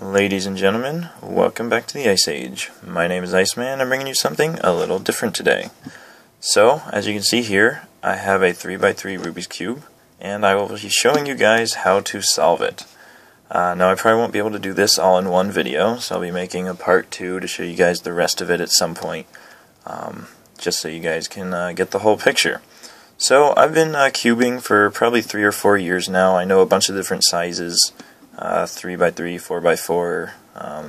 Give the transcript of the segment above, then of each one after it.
Ladies and gentlemen, welcome back to the Ice Age. My name is Iceman. I'm bringing you something a little different today. So, as you can see here, I have a 3x3 Rubik's Cube, and I will be showing you guys how to solve it. Now, I probably won't be able to do this all in one video, so I'll be making a part 2 to show you guys the rest of it at some point, just so you guys can get the whole picture. So, I've been cubing for probably 3 or 4 years now. I know a bunch of different sizes. 3x3, 4x4,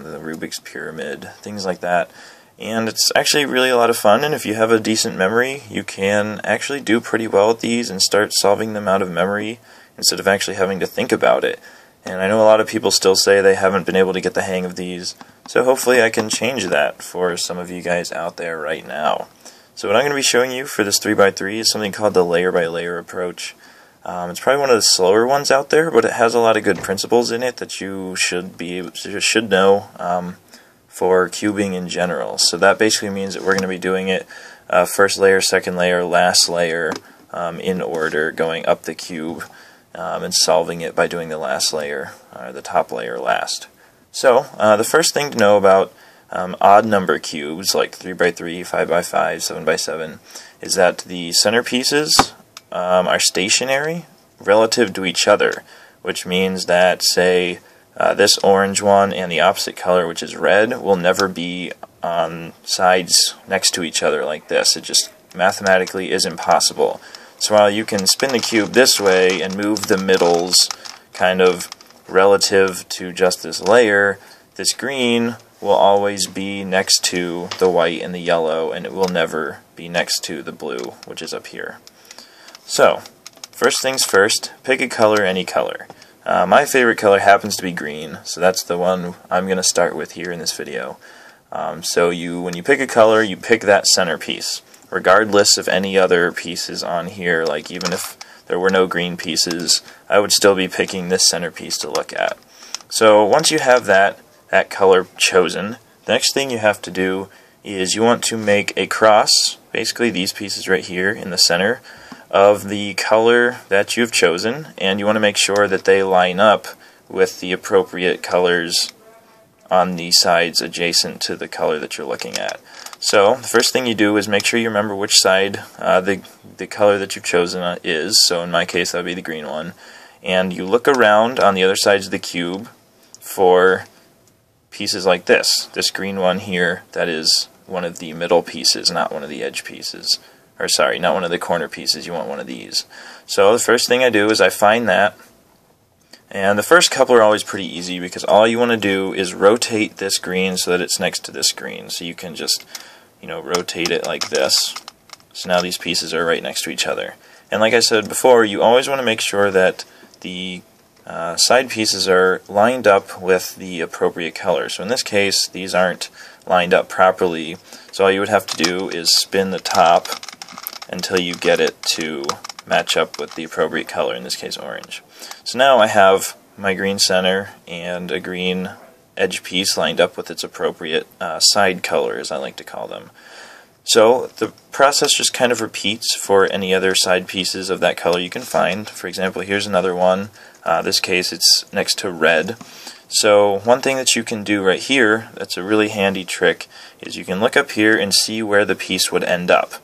the Rubik's Pyramid, things like that. And it's actually really a lot of fun, and if you have a decent memory, you can actually do pretty well at these and start solving them out of memory instead of actually having to think about it. And I know a lot of people still say they haven't been able to get the hang of these, so hopefully I can change that for some of you guys out there right now. So what I'm going to be showing you for this 3x3 is something called the layer by layer approach. It's probably one of the slower ones out there, but it has a lot of good principles in it that you should know for cubing in general. So that basically means that we're going to be doing it first layer, second layer, last layer in order, going up the cube and solving it by doing the last layer, the top layer last. So the first thing to know about odd number cubes like 3x3, 5x5, 7x7 is that the centerpieces are stationary relative to each other, which means that, say, this orange one and the opposite color, which is red, will never be on sides next to each other like this. It just mathematically is impossible. So while you can spin the cube this way and move the middles kind of relative to just this layer, this green will always be next to the white and the yellow, and it will never be next to the blue, which is up here. So, first things first, pick a color, any color. My favorite color happens to be green, so that's the one I'm going to start with here in this video. So when you pick a color, you pick that centerpiece, regardless of any other pieces on here. Like, even if there were no green pieces, I would still be picking this centerpiece to look at. So once you have that color chosen, the next thing you have to do is you want to make a cross, basically these pieces right here in the center, of the color that you've chosen, and you want to make sure that they line up with the appropriate colors on the sides adjacent to the color that you're looking at. So the first thing you do is make sure you remember which side the color that you've chosen is. So in my case that would be the green one, and you look around on the other sides of the cube for pieces like this green one here. That is one of the middle pieces, not one of the edge pieces. Or sorry, not one of the corner pieces, you want one of these. So the first thing I do is I find that, and the first couple are always pretty easy because all you want to do is rotate this green so that it's next to this green. So you can just, rotate it like this. So now these pieces are right next to each other. And like I said before, you always want to make sure that the side pieces are lined up with the appropriate color. So in this case, these aren't lined up properly, so all you would have to do is spin the top until you get it to match up with the appropriate color, in this case orange. So now I have my green center and a green edge piece lined up with its appropriate side color, as I like to call them. So the process just kind of repeats for any other side pieces of that color you can find. For example, here's another one. This case it's next to red. So one thing that you can do right here that's a really handy trick is you can look up here and see where the piece would end up.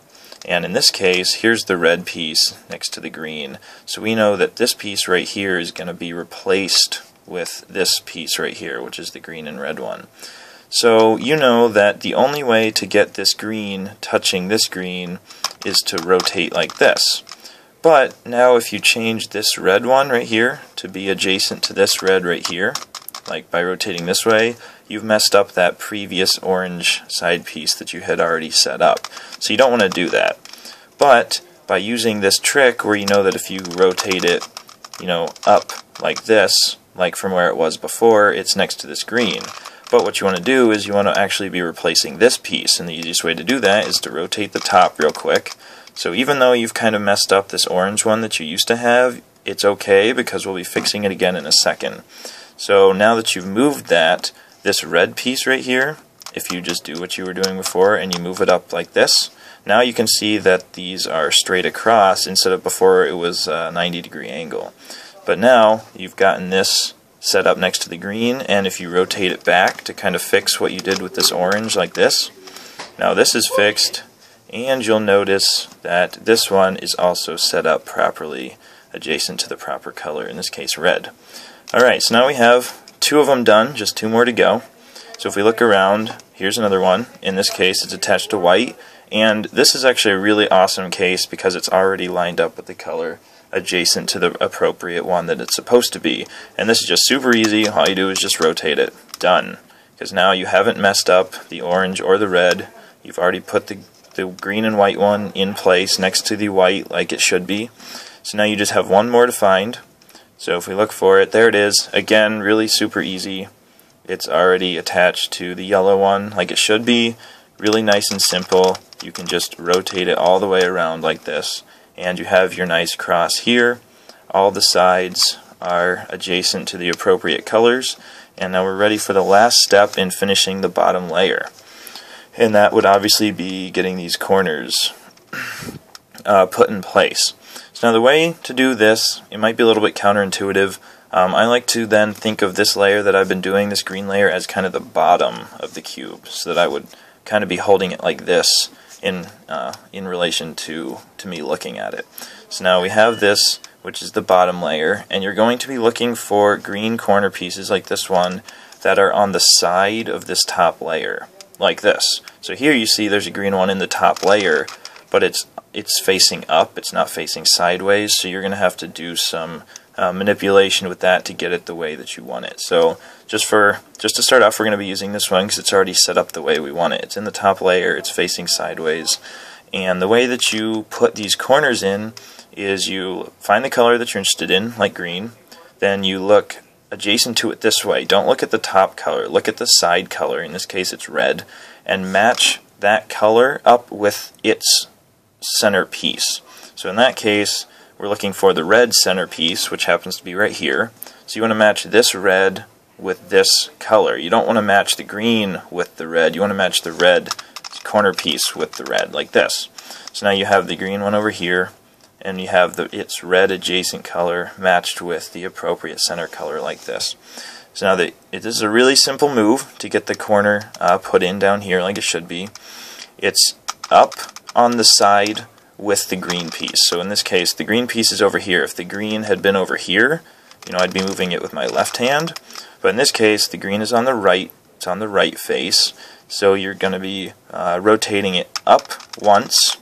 And in this case, here's the red piece next to the green. So we know that this piece right here is going to be replaced with this piece right here, which is the green and red one. So you know that the only way to get this green touching this green is to rotate like this. But now if you change this red one right here to be adjacent to this red right here, like by rotating this way, you've messed up that previous orange side piece that you had already set up. So you don't want to do that. But by using this trick where you know that if you rotate it, up like this, like from where it was before, it's next to this green. But what you want to do is you want to actually be replacing this piece, and the easiest way to do that is to rotate the top real quick. So even though you've kind of messed up this orange one that you used to have, it's okay because we'll be fixing it again in a second. So now that you've moved that, this red piece right here, if you just do what you were doing before and you move it up like this, now you can see that these are straight across instead of before it was a 90-degree angle. But now you've gotten this set up next to the green, and if you rotate it back to kind of fix what you did with this orange like this, now this is fixed, and you'll notice that this one is also set up properly adjacent to the proper color, in this case red. Alright, so now we have 2 of them done, just 2 more to go. So if we look around, here's another one. In this case it's attached to white, and this is actually a really awesome case because it's already lined up with the color adjacent to the appropriate one that it's supposed to be. And this is just super easy. All you do is just rotate it. Done. Because now you haven't messed up the orange or the red. You've already put the green and white one in place next to the white like it should be. So now you just have one more to find. So if we look for it, there it is. Again, really super easy. It's already attached to the yellow one like it should be. Really nice and simple. You can just rotate it all the way around like this, and you have your nice cross here. All the sides are adjacent to the appropriate colors, and now we're ready for the last step in finishing the bottom layer. And that would obviously be getting these corners put in place. So now the way to do this, it might be a little bit counterintuitive. I like to then think of this layer that I've been doing, this green layer, as kind of the bottom of the cube, so that I would kind of be holding it like this in relation to me looking at it. So now we have this, which is the bottom layer, and you're going to be looking for green corner pieces like this one that are on the side of this top layer, like this. So here you see there's a green one in the top layer, but it's facing up, it's not facing sideways, so you're going to have to do some manipulation with that to get it the way that you want it. So just to start off, we're going to be using this one because it's already set up the way we want it. It's in the top layer, it's facing sideways, and the way that you put these corners in is you find the color that you're interested in, like green, then you look adjacent to it this way. Don't look at the top color, look at the side color, in this case it's red, and match that color up with its center piece. So in that case, we're looking for the red center piece, which happens to be right here. So you want to match this red with this color. You don't want to match the green with the red. You want to match the red corner piece with the red, like this. So now you have the green one over here, and you have its red adjacent color matched with the appropriate center color, like this. So now this is a really simple move to get the corner put in down here like it should be. It's up on the side with the green piece. So in this case, the green piece is over here. If the green had been over here, I'd be moving it with my left hand. But in this case, the green is on the right. It's on the right face. So you're going to be rotating it up once.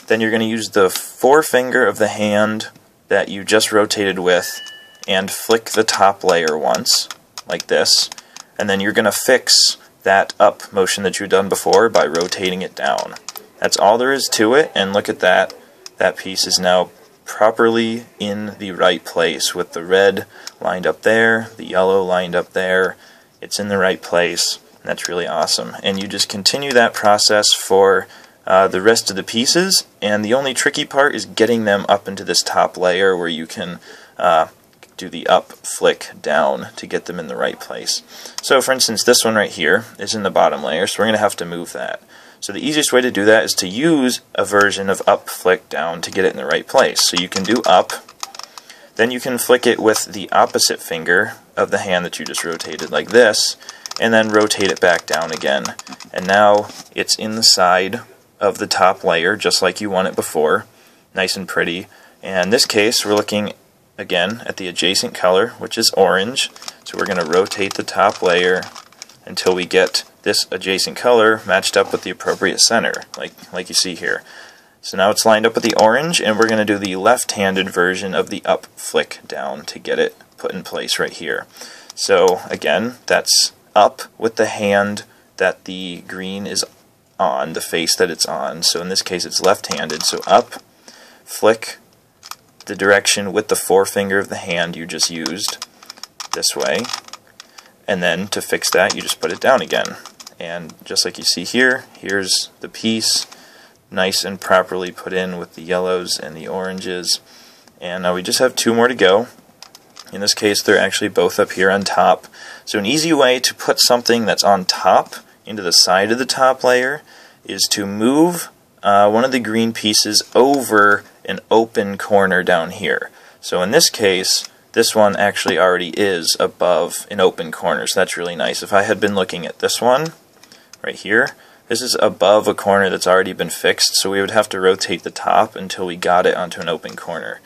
Then you're going to use the forefinger of the hand that you just rotated with and flick the top layer once, like this. And then you're going to fix that up motion that you've done before by rotating it down. That's all there is to it, and look at that. That piece is now properly in the right place with the red lined up there, the yellow lined up there. It's in the right place, and that's really awesome. And you just continue that process for the rest of the pieces, and the only tricky part is getting them up into this top layer where you can do the up flick down to get them in the right place. So for instance, this one right here is in the bottom layer, so we're going to have to move that. So the easiest way to do that is to use a version of up flick down to get it in the right place. So you can do up, then you can flick it with the opposite finger of the hand that you just rotated like this, and then rotate it back down again. And now it's in the side of the top layer just like you want it before, nice and pretty. And in this case we're looking again at the adjacent color, which is orange. So we're going to rotate the top layer until we get this adjacent color matched up with the appropriate center, like you see here. So now it's lined up with the orange, and we're going to do the left-handed version of the up flick down to get it put in place right here. So again, that's up with the hand that the green is on, the face that it's on. So in this case it's left-handed, so up, flick the direction with the forefinger of the hand you just used, this way. And then to fix that, you just put it down again. And just like you see here, here's the piece, nice and properly put in with the yellows and the oranges. And now we just have 2 more to go. In this case, they're actually both up here on top. So an easy way to put something that's on top into the side of the top layer is to move one of the green pieces over an open corner down here. So in this case, this one actually already is above an open corner, so that's really nice. If I had been looking at this one right here, this is above a corner that's already been fixed, so we would have to rotate the top until we got it onto an open corner.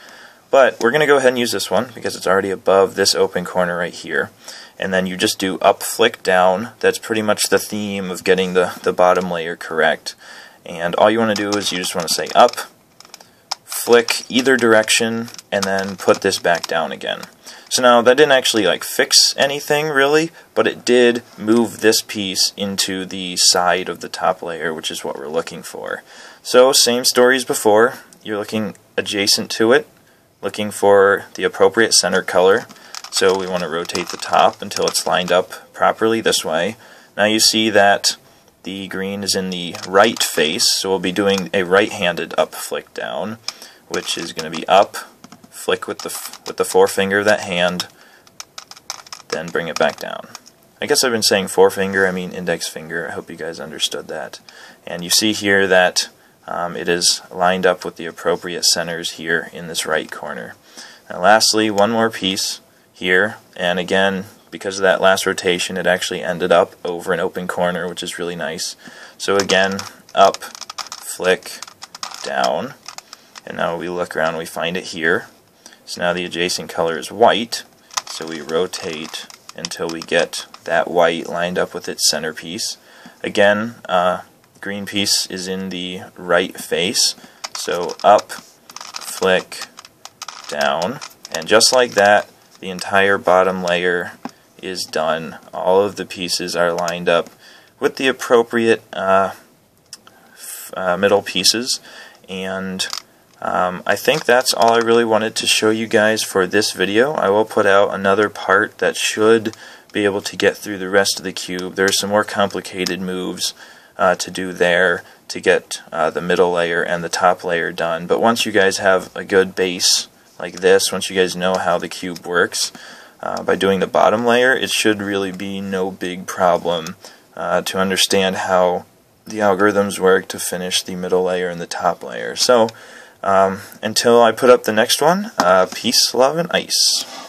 But we're going to go ahead and use this one because it's already above this open corner right here. And then you just do up, flick, down. That's pretty much the theme of getting the bottom layer correct. And all you want to do is you just want to say up, flick either direction, and then put this back down again. So now that didn't actually like fix anything really, but it did move this piece into the side of the top layer, which is what we're looking for. So same story as before. You're looking adjacent to it, looking for the appropriate center color. So we want to rotate the top until it's lined up properly this way. Now you see that the green is in the right face, so we'll be doing a right-handed up flick down, which is going to be up, flick with the forefinger of that hand, then bring it back down. I guess I've been saying forefinger, I mean index finger. I hope you guys understood that. And you see here that it is lined up with the appropriate centers here in this right corner. Now lastly, one more piece here, and again, because of that last rotation, it actually ended up over an open corner, which is really nice. So again, up, flick, down, and now we look around and we find it here. So now the adjacent color is white, so we rotate until we get that white lined up with its centerpiece. Again, green piece is in the right face, so up, flick, down, and just like that, the entire bottom layer is done. All of the pieces are lined up with the appropriate middle pieces, and I think that's all I really wanted to show you guys for this video. I will put out another part that should be able to get through the rest of the cube. There are some more complicated moves to do there to get the middle layer and the top layer done. But once you guys have a good base like this, once you guys know how the cube works, by doing the bottom layer, it should really be no big problem to understand how the algorithms work to finish the middle layer and the top layer. So until I put up the next one, peace, love, and ice.